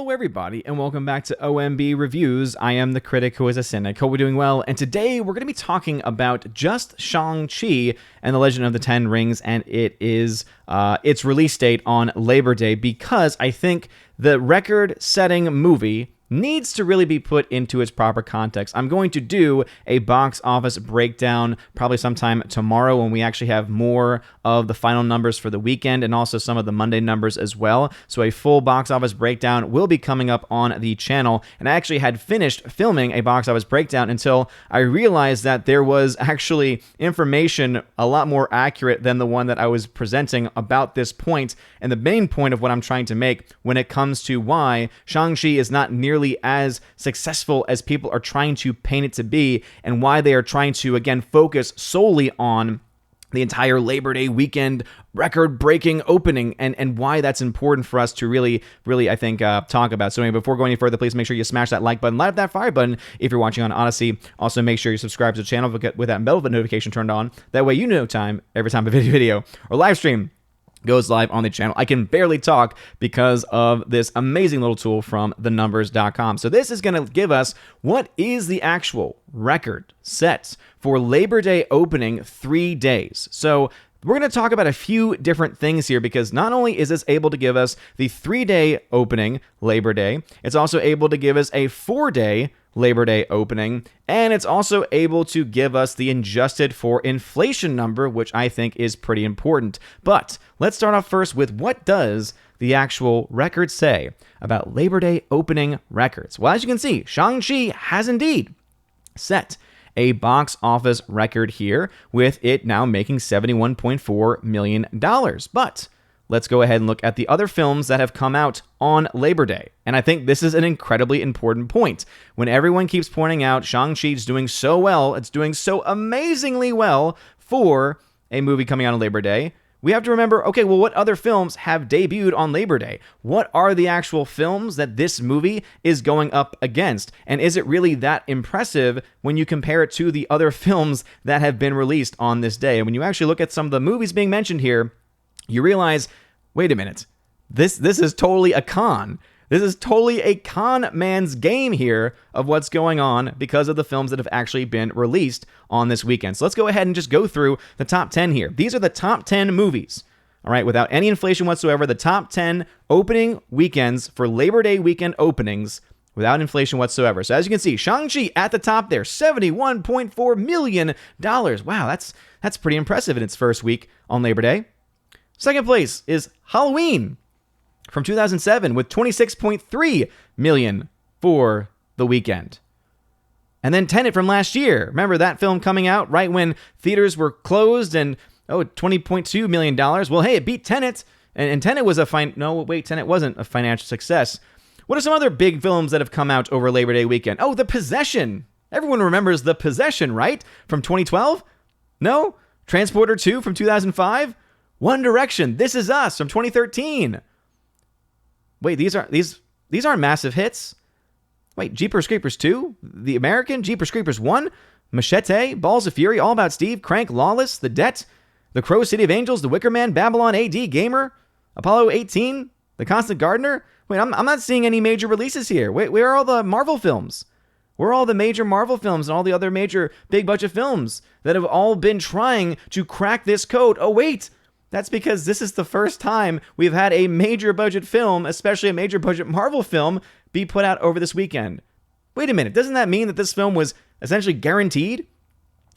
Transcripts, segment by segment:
Hello everybody, and welcome back to OMB Reviews. I am the critic who is a cynic. Hope we're doing well, and today we're going to be talking about just Shang-Chi and the Legend of the Ten Rings, and it is its release date on Labor Day, because I think the record-setting movie needs to really be put into its proper context. I'm going to do a box office breakdown probably sometime tomorrow when we actually have more of the final numbers for the weekend and also some of the Monday numbers as well. So a full box office breakdown will be coming up on the channel. And I actually had finished filming a box office breakdown until I realized that there was actually information a lot more accurate than the one that I was presenting about this point. And the main point of what I'm trying to make when it comes to why Shang-Chi is not nearly as successful as people are trying to paint it to be, and why they are trying to, again, focus solely on the entire Labor Day weekend record-breaking opening, and why that's important for us to really, I think, talk about. So anyway, before going any further, please make sure you smash that like button, light up that fire button if you're watching on Odyssey. Also, make sure you subscribe to the channel with that bell notification turned on. That way you know every time a video or live stream goes live on the channel. I can barely talk because of this amazing little tool from thenumbers.com. So this is going to give us what is the actual record set for Labor Day opening 3 days. So we're going to talk about a few different things here, because not only is this able to give us the 3-day opening Labor Day, it's also able to give us a 4-day Labor Day opening, and it's also able to give us the adjusted for inflation number, which I think is pretty important. But let's start off first with, what does the actual record say about Labor Day opening records? Well, as you can see, Shang-Chi has indeed set a box office record here, with it now making $71.4 million. But let's go ahead and look at the other films that have come out on Labor Day. And I think this is an incredibly important point. When everyone keeps pointing out Shang-Chi is doing so well, it's doing so amazingly well for a movie coming out on Labor Day, we have to remember, okay, well, what other films have debuted on Labor Day? What are the actual films that this movie is going up against? And is it really that impressive when you compare it to the other films that have been released on this day? And when you actually look at some of the movies being mentioned here, you realize, wait a minute, this is totally a con. This is totally a con man's game here of what's going on because of the films that have actually been released on this weekend. So let's go ahead and just go through the top 10 here. These are the top 10 movies, all right, without any inflation whatsoever, the top 10 opening weekends for Labor Day weekend openings without inflation whatsoever. So as you can see, Shang-Chi at the top there, $71.4 million. Wow, that's pretty impressive in its first week on Labor Day. Second place is Halloween from 2007 with $26.3 million for the weekend. And then Tenet from last year. Remember that film coming out right when theaters were closed, and $20.2 million. Well, hey, it beat Tenet, and Tenet was Tenet wasn't a financial success. What are some other big films that have come out over Labor Day weekend? Oh, The Possession. Everyone remembers The Possession, right? From 2012? No? Transporter 2 from 2005? One Direction, This Is Us from 2013. Wait, these aren't massive hits. Wait, Jeepers Creepers 2, The American, Jeepers Creepers 1, Machete, Balls of Fury, All About Steve, Crank, Lawless, The Debt, The Crow, City of Angels, The Wicker Man, Babylon AD, Gamer, Apollo 18, The Constant Gardener. Wait, I'm not seeing any major releases here. Wait, where are all the Marvel films? Where are all the major Marvel films and all the other major big budget films that have all been trying to crack this code? Oh, wait. That's because this is the first time we've had a major budget film, especially a major budget Marvel film, be put out over this weekend. Wait a minute, doesn't that mean that this film was essentially guaranteed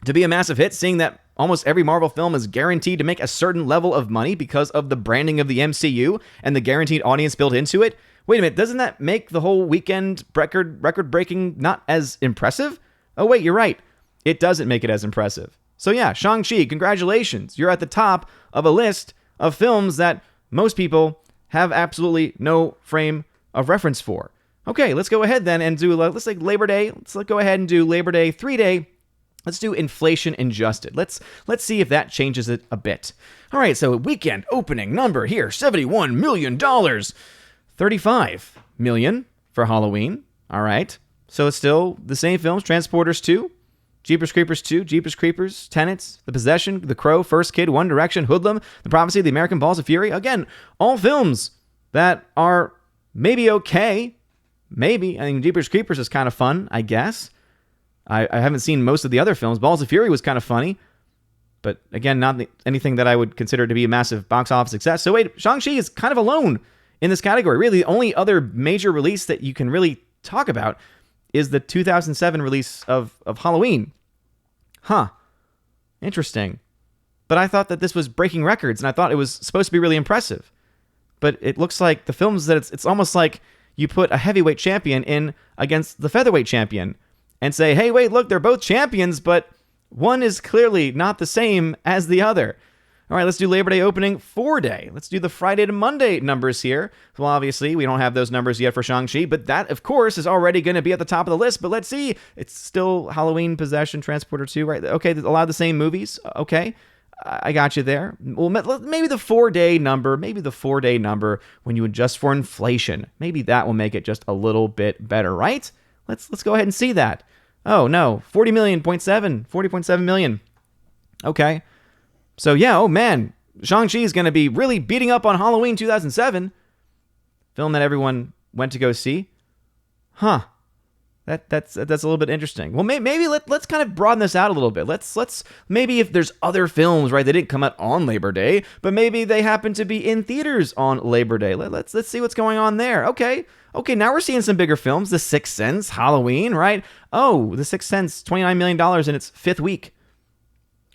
to be a massive hit, seeing that almost every Marvel film is guaranteed to make a certain level of money because of the branding of the MCU and the guaranteed audience built into it? Wait a minute, doesn't that make the whole weekend record-breaking not as impressive? Oh wait, you're right. It doesn't make it as impressive. So yeah, Shang-Chi, congratulations. You're at the top of a list of films that most people have absolutely no frame of reference for. Okay, let's go ahead then and do, let's like Labor Day. Let's go ahead and do Labor Day 3-day. Let's do inflation adjusted. Let's see if that changes it a bit. All right, so weekend opening number here, $71 million. $35 million for Halloween. All right, so it's still the same films, Transporters 2, Jeepers Creepers 2, Jeepers Creepers, Tenet, The Possession, The Crow, First Kid, One Direction, Hoodlum, The Prophecy, The American, Balls of Fury. Again, all films that are maybe okay. Maybe. I think Jeepers Creepers is kind of fun, I guess. I haven't seen most of the other films. Balls of Fury was kind of funny. But again, not anything that I would consider to be a massive box office success. So wait, Shang-Chi is kind of alone in this category. Really, the only other major release that you can really talk about is the 2007 release of Halloween. Huh. Interesting. But I thought that this was breaking records, and I thought it was supposed to be really impressive. But it looks like the films that it's almost like you put a heavyweight champion in against the featherweight champion and say, hey, wait, look, they're both champions, but one is clearly not the same as the other. All right, let's do Labor Day opening 4-day. Let's do the Friday to Monday numbers here. Well, obviously, we don't have those numbers yet for Shang-Chi, but that, of course, is already going to be at the top of the list. But let's see. It's still Halloween, Possession, Transporter 2, right? Okay, a lot of the same movies. Okay, I got you there. Well, maybe the 4-day number when you adjust for inflation. Maybe that will make it just a little bit better, right? Let's go ahead and see that. Oh, no, 40.7 million. Okay. So, yeah, oh, man, Shang-Chi is going to be really beating up on Halloween 2007, film that everyone went to go see. Huh. That's a little bit interesting. Well, maybe let's kind of broaden this out a little bit. Let's maybe if there's other films, right, they didn't come out on Labor Day, but maybe they happen to be in theaters on Labor Day. Let's see what's going on there. Okay, now we're seeing some bigger films. The Sixth Sense, Halloween, right? Oh, The Sixth Sense, $29 million in its 5th week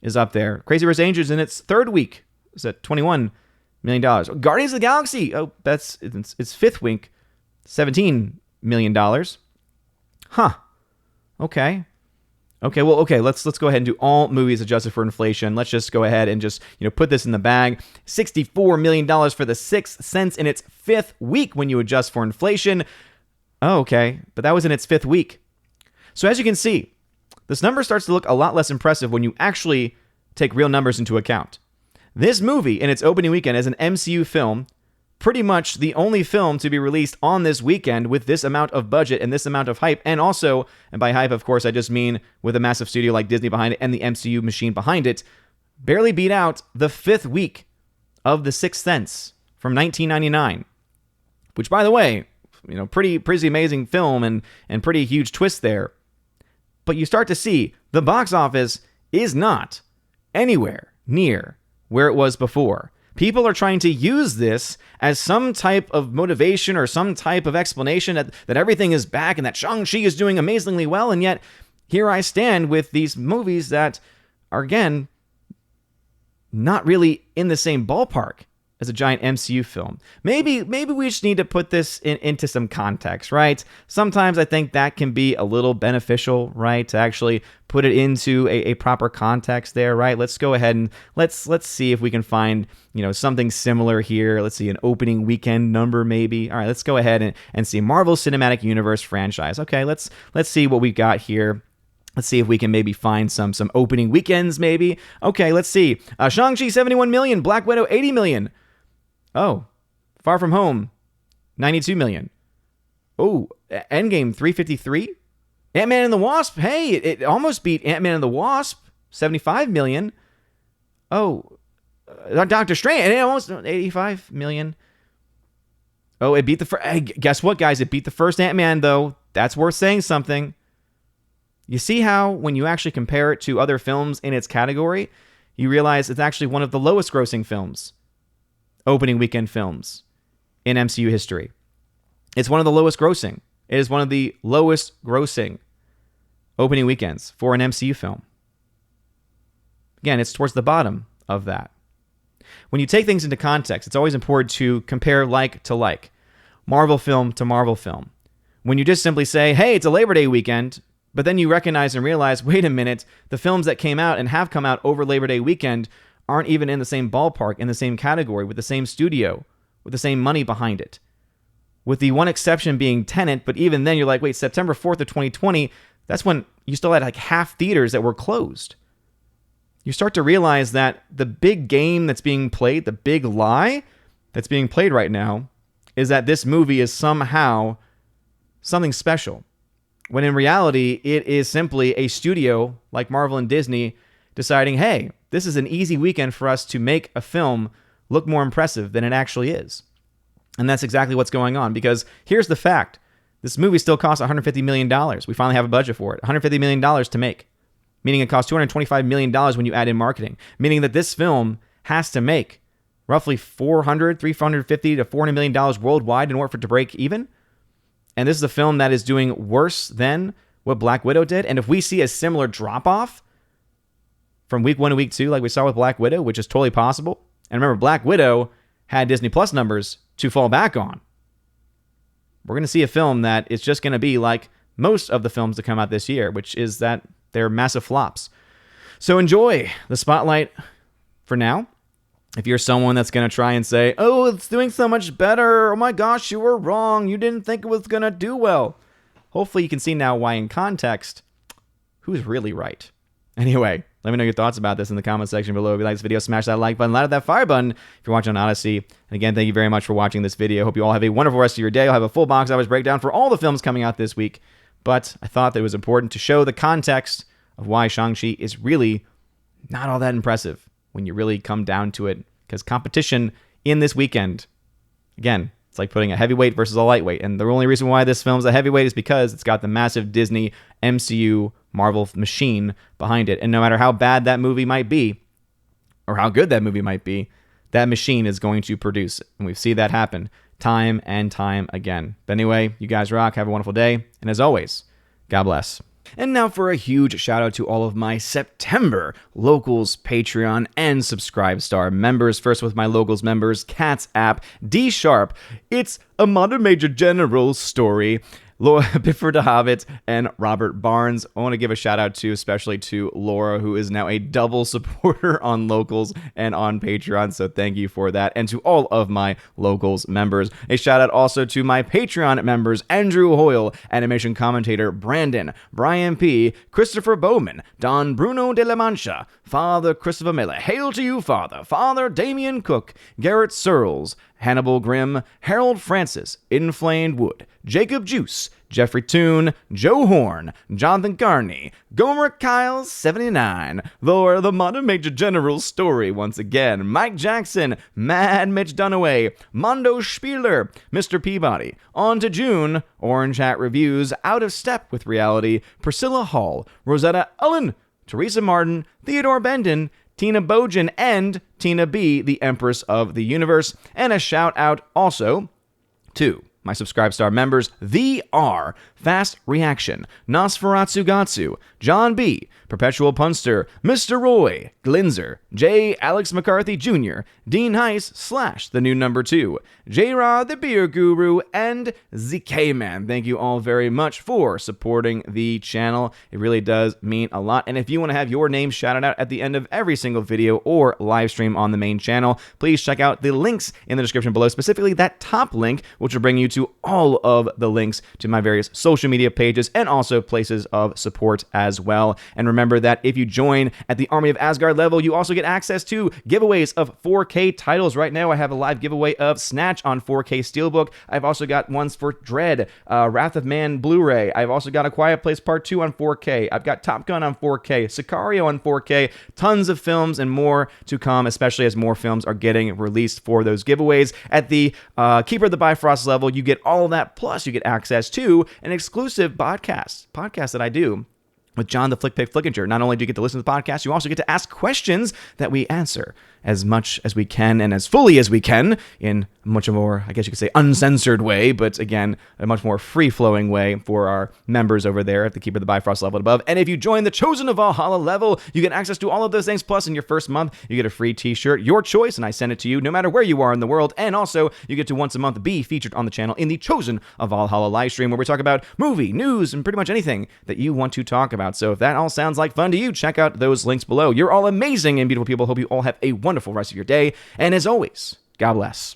is up there. Crazy Rich Asians in its 3rd week is at $21 million. Guardians of the Galaxy, oh, that's its 5th week, $17 million. Huh. Okay. Let's go ahead and do all movies adjusted for inflation. Let's just go ahead and just, put this in the bag. $64 million for The Sixth Sense in its 5th week when you adjust for inflation. Oh, okay. But that was in its 5th week. So as you can see, this number starts to look a lot less impressive when you actually take real numbers into account. This movie, in its opening weekend as an MCU film, pretty much the only film to be released on this weekend with this amount of budget and this amount of hype, and also, and by hype, of course, I just mean with a massive studio like Disney behind it and the MCU machine behind it, barely beat out the 5th week of The Sixth Sense from 1999, which, by the way, pretty amazing film and pretty huge twist there. But you start to see the box office is not anywhere near where it was before. People are trying to use this as some type of motivation or some type of explanation that everything is back and that Shang-Chi is doing amazingly well. And yet, here I stand with these movies that are, again, not really in the same ballpark as a giant MCU film. Maybe we just need to put this into some context, right? Sometimes I think that can be a little beneficial, right? To actually put it into a proper context there, right? Let's go ahead and let's see if we can find, something similar here. Let's see, an opening weekend number maybe. All right, let's go ahead and see Marvel Cinematic Universe franchise. Okay, let's see what we got here. Let's see if we can maybe find some opening weekends maybe. Okay, let's see. Shang-Chi, 71 million. Black Widow, 80 million. Oh, Far From Home, 92 million. Oh, Endgame, 353. Ant-Man and the Wasp, hey, it almost beat Ant-Man and the Wasp, 75 million. Oh, Doctor Strange, and it almost 85 million. Oh, it beat the first. Hey, guess what, guys? It beat the first Ant-Man, though. That's worth saying something. You see how when you actually compare it to other films in its category, you realize it's actually one of the lowest grossing films. Opening weekend films in MCU history. It's one of the lowest grossing. It is one of the lowest grossing opening weekends for an MCU film. Again, it's towards the bottom of that. When you take things into context, it's always important to compare like to like, Marvel film to Marvel film. When you just simply say, hey, it's a Labor Day weekend, but then you recognize and realize, wait a minute, the films that came out and have come out over Labor Day weekend aren't even in the same ballpark, in the same category, with the same studio, with the same money behind it. With the one exception being Tenet, but even then you're like, wait, September 4th of 2020, that's when you still had like half theaters that were closed. You start to realize that the big game that's being played, the big lie that's being played right now, is that this movie is somehow something special. When in reality, it is simply a studio like Marvel and Disney deciding, hey, this is an easy weekend for us to make a film look more impressive than it actually is. And that's exactly what's going on, because here's the fact. This movie still costs $150 million. We finally have a budget for it. $150 million to make. Meaning it costs $225 million when you add in marketing. Meaning that this film has to make roughly $350 to $400 million worldwide in order for it to break even. And this is a film that is doing worse than what Black Widow did. And if we see a similar drop-off from week 1 to week 2, like we saw with Black Widow, which is totally possible. And remember, Black Widow had Disney Plus numbers to fall back on. We're going to see a film that is just going to be like most of the films that come out this year, which is that they're massive flops. So enjoy the spotlight for now. If you're someone that's going to try and say, oh, it's doing so much better. Oh my gosh, you were wrong. You didn't think it was going to do well. Hopefully you can see now why in context, who's really right. Anyway, let me know your thoughts about this in the comment section below. If you like this video, smash that like button, light that fire button if you're watching on Odyssey. And again, thank you very much for watching this video. Hope you all have a wonderful rest of your day. I'll have a full box office breakdown for all the films coming out this week. But I thought that it was important to show the context of why Shang-Chi is really not all that impressive when you really come down to it. Because competition in this weekend, again, it's like putting a heavyweight versus a lightweight. And the only reason why this film's a heavyweight is because it's got the massive Disney MCU Marvel machine behind it. And no matter how bad that movie might be, or how good that movie might be, that machine is going to produce it. And we see that happen time and time again. But anyway, you guys rock. Have a wonderful day. And as always, God bless. And now for a huge shout out to all of my September Locals Patreon and Subscribe Star members. First with my Locals members, Cats App, D Sharp, It's a Modern Major General Story, Laura Bifford de Hobbit, and Robert Barnes. I want to give a shout out to, especially to Laura, who is now a double supporter on Locals and on Patreon. So thank you for that. And to all of my Locals members. A shout out also to my Patreon members, Andrew Hoyle, animation commentator Brandon, Brian P., Christopher Bowman, Don Bruno de la Mancha, Father Christopher Miller, hail to you, Father, Father Damian Cook, Garrett Searles, Hannibal Grimm, Harold Francis, Inflamed Wood, Jacob Juice, Jeffrey Toon, Joe Horn, Jonathan Carney, Gomer Kyle 79, the Modern Major General Story once again, Mike Jackson, Mad Mitch Dunaway, Mondo Spieler, Mr. Peabody, On to June, Orange Hat Reviews, Out of Step with Reality, Priscilla Hall, Rosetta Ullen, Teresa Martin, Theodore Bendon, Tina Bojan, and Tina B., the Empress of the Universe. And a shout out also to my Subscribe Star members, The R, Fast Reaction, Nosferatu Gatsu, John B., Perpetual Punster, Mr. Roy, Glinzer, J. Alex McCarthy Jr., Dean Heiss / the new number 2, J-Rod the Beer Guru, and ZK-Man. Thank you all very much for supporting the channel. It really does mean a lot. And if you want to have your name shouted out at the end of every single video or live stream on the main channel, please check out the links in the description below, specifically that top link, which will bring you to all of the links to my various social media pages and also places of support as well. And remember that if you join at the Army of Asgard level, you also get access to giveaways of 4K titles. Right now, I have a live giveaway of Snatch on 4K Steelbook. I've also got ones for Dread, Wrath of Man Blu-ray. I've also got A Quiet Place Part 2 on 4K. I've got Top Gun on 4K, Sicario on 4K, tons of films and more to come, especially as more films are getting released for those giveaways. At the Keeper of the Bifrost level, you get all of that, plus you get access to an exclusive podcast that I do with John the Flick Pig Flickinger. Not only do you get to listen to the podcast, you also get to ask questions that we answer as much as we can and as fully as we can in a much more, I guess you could say, uncensored way, but again, a much more free-flowing way for our members over there at the Keeper of the Bifrost level and above. And if you join the Chosen of Valhalla level, you get access to all of those things, plus in your first month, you get a free t-shirt, your choice, and I send it to you no matter where you are in the world. And also, you get to once a month be featured on the channel in the Chosen of Valhalla live stream, where we talk about movie, news, and pretty much anything that you want to talk about. So if that all sounds like fun to you, check out those links below. You're all amazing and beautiful people. Hope you all have a wonderful rest of your day. And as always, God bless.